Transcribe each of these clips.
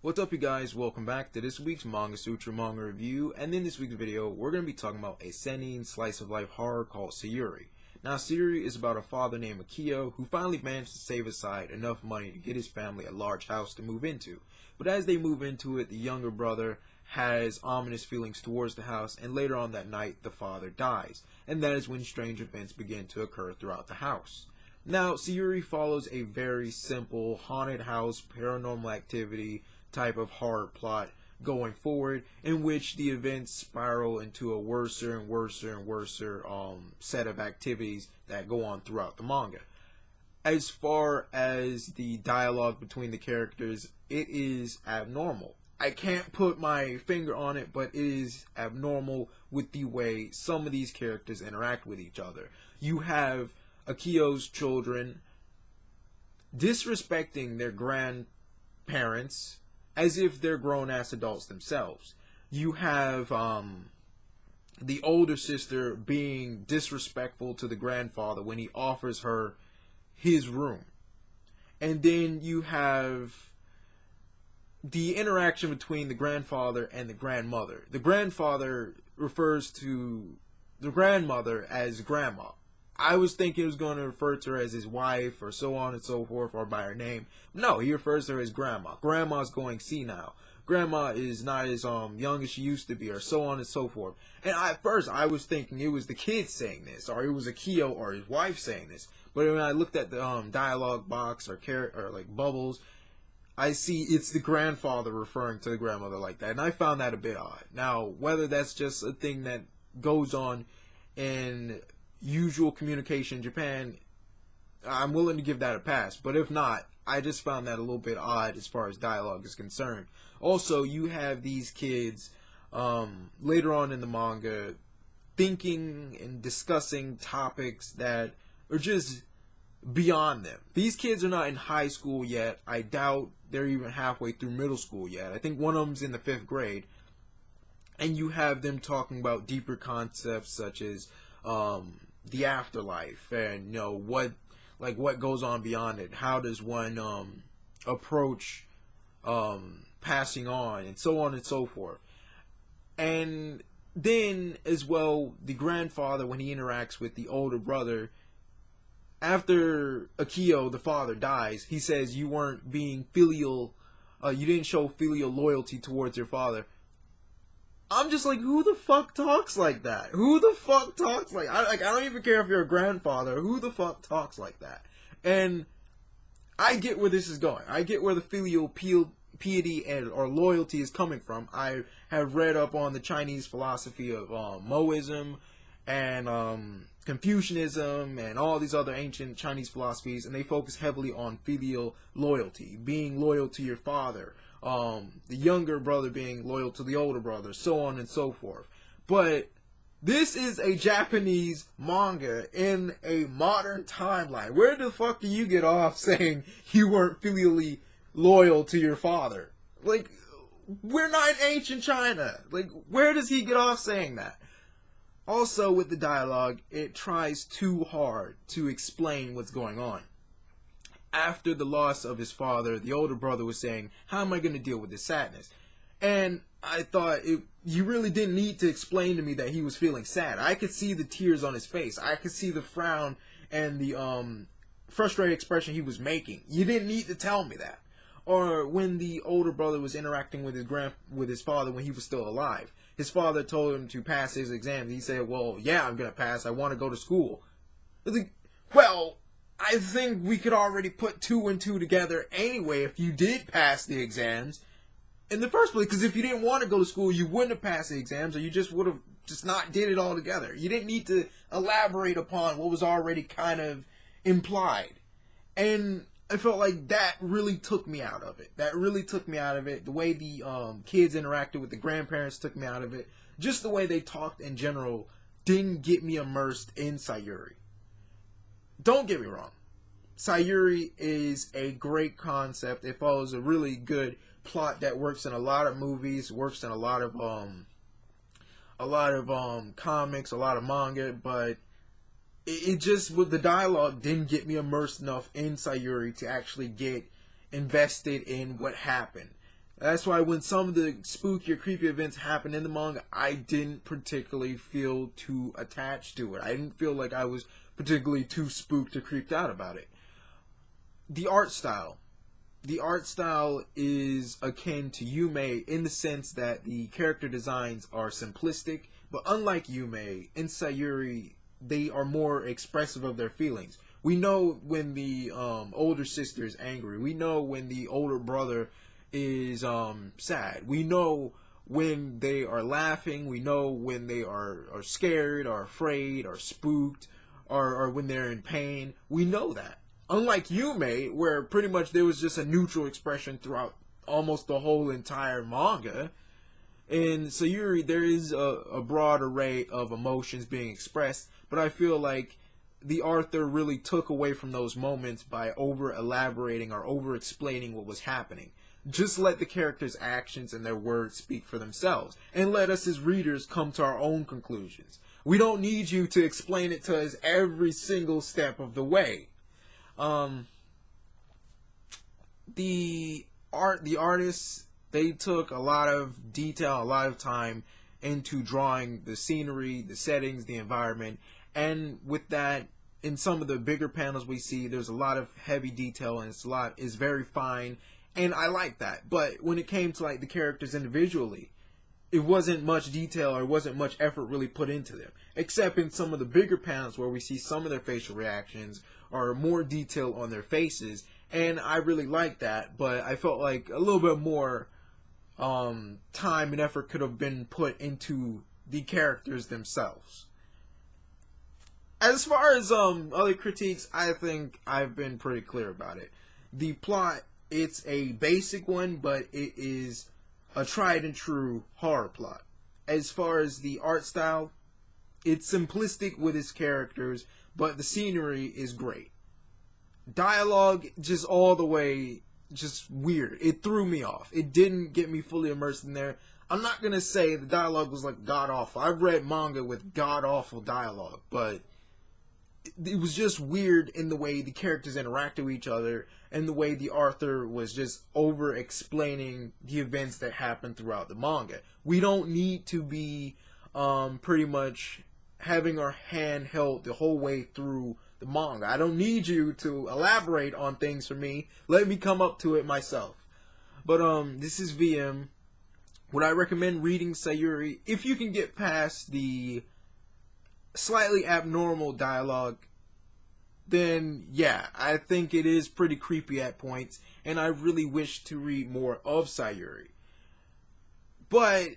What's up, you guys? Welcome back to this week's Manga Sutra Manga review, and in this week's video, we're going to be talking about a seinen slice of life horror called Sayuri. Now, Sayuri is about a father named Akio who finally managed to save aside enough money to get his family a large house to move into. But as they move into it, the younger brother has ominous feelings towards the house, and later on that night, the father dies, and that is when strange events begin to occur throughout the house. Now, Sayuri follows a very simple haunted house, paranormal activity type of horror plot going forward, in which the events spiral into a worser and worser and worser set of activities that go on throughout the manga. As far as the dialogue between the characters, it is abnormal. I can't put my finger on it, but it is abnormal with the way some of these characters interact with each other. You have Akio's children disrespecting their grandparents as if they're grown-ass adults themselves. You have the older sister being disrespectful to the grandfather when he offers her his room. And then you have the interaction between the grandfather and the grandmother. The grandfather refers to the grandmother as grandma. I was thinking he was going to refer to her as his wife or so on and so forth, or by her name. No, he refers to her as grandma. Grandma's going senile. Grandma is not as young as she used to be, or so on and so forth. And at first, I was thinking it was the kid saying this, or it was Akio or his wife saying this. But when I looked at the dialogue box or like bubbles, I see it's the grandfather referring to the grandmother like that, and I found that a bit odd. Now, whether that's just a thing that goes on in usual communication in Japan, I'm willing to give that a pass. But if not, I just found that a little bit odd as far as dialogue is concerned. Also, you have these kids later on in the manga thinking and discussing topics that are just beyond them. These kids are not in high school yet. I doubt they're even halfway through middle school yet. I think one of them's in the 5th grade. And you have them talking about deeper concepts such as the afterlife, and what goes on beyond it. How does one approach passing on, and so on and so forth. And then as well, the grandfather, when he interacts with the older brother after Akio, the father, dies, he says, you weren't being filial, you didn't show filial loyalty towards your father. I'm just like, who the fuck talks like that? Who the fuck talks like I don't even care if you're a grandfather. Who the fuck talks like that? And I get where this is going. I get where the filial piety or loyalty is coming from. I have read up on the Chinese philosophy of Moism and Confucianism and all these other ancient Chinese philosophies, and they focus heavily on filial loyalty, being loyal to your father. The younger brother being loyal to the older brother, so on and so forth. But this is a Japanese manga in a modern timeline. Where the fuck do you get off saying you weren't filially loyal to your father? Like, we're not in ancient China. Like, where does he get off saying that? Also, with the dialogue, it tries too hard to explain what's going on. After the loss of his father, the older brother was saying, how am I going to deal with this sadness? And I thought, you really didn't need to explain to me that he was feeling sad. I could see the tears on his face. I could see the frown and the frustrated expression he was making. You didn't need to tell me that. Or when the older brother was interacting with his father when he was still alive. His father told him to pass his exams. He said, well, yeah, I'm going to pass. I want to go to school. I was like, well, I think we could already put 2 and 2 together anyway if you did pass the exams in the first place. Because if you didn't want to go to school, you wouldn't have passed the exams, or you just would have just not did it all together. You didn't need to elaborate upon what was already kind of implied. And I felt like that really took me out of it. The way the kids interacted with the grandparents took me out of it. Just the way they talked in general didn't get me immersed in Sayuri. Don't get me wrong. Sayuri is a great concept. It follows a really good plot that works in a lot of movies, works in a lot of comics, a lot of manga, but it just, with the dialogue, didn't get me immersed enough in Sayuri to actually get invested in what happened. That's why when some of the spooky or creepy events happen in the manga, I didn't particularly feel too attached to it. I didn't feel like I was particularly too spooked or creeped out about it. The art style. The art style is akin to Yume in the sense that the character designs are simplistic, but unlike Yume, in Sayuri, they are more expressive of their feelings. We know when the older sister is angry. We know when the older brother is sad. We know when they are laughing. We know when they are scared, or afraid, or spooked, or when they're in pain. We know that. Unlike Yume, where pretty much there was just a neutral expression throughout almost the whole entire manga, in Sayuri there is a broad array of emotions being expressed, but I feel like the author really took away from those moments by over elaborating or over explaining what was happening. Just let the characters' actions and their words speak for themselves, and let us as readers come to our own conclusions. We don't need you to explain it to us every single step of the way. The artists, they took a lot of detail, a lot of time into drawing the scenery, the settings, the environment, and with that, in some of the bigger panels we see, there's a lot of heavy detail, and it's very fine, and I like that. But when it came to like the characters individually, it wasn't much detail, or it wasn't much effort really put into them, except in some of the bigger panels where we see some of their facial reactions or more detail on their faces, and I really like that. But I felt like a little bit more time and effort could have been put into the characters themselves. As far as other critiques, I think I've been pretty clear about it. The plot, it's a basic one, but it is a tried and true horror plot. As far as the art style, it's simplistic with its characters, but the scenery is great. Dialogue, just all the way, just weird. It threw me off. It didn't get me fully immersed in there. I'm not gonna say the dialogue was like god awful. I've read manga with god awful dialogue, but it was just weird in the way the characters interacted with each other, and the way the author was just over explaining the events that happened throughout the manga. We don't need to be pretty much having our hand held the whole way through the manga. I don't need you to elaborate on things for me. Let me come up to it myself. But this is VM. Would I recommend reading Sayuri? If you can get past the slightly abnormal dialogue, then yeah, I think it is pretty creepy at points, and I really wish to read more of Sayuri. But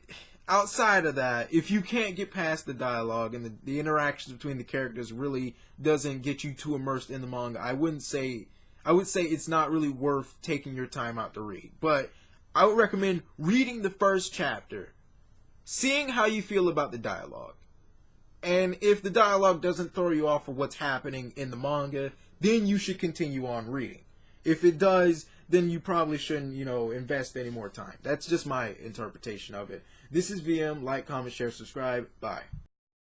outside of that, if you can't get past the dialogue and the interactions between the characters really doesn't get you too immersed in the manga, I would say it's not really worth taking your time out to read. But I would recommend reading the first chapter, seeing how you feel about the dialogue. And if the dialogue doesn't throw you off of what's happening in the manga, then you should continue on reading. If it does, then you probably shouldn't, invest any more time. That's just my interpretation of it. This is VM. Like, comment, share, subscribe. Bye.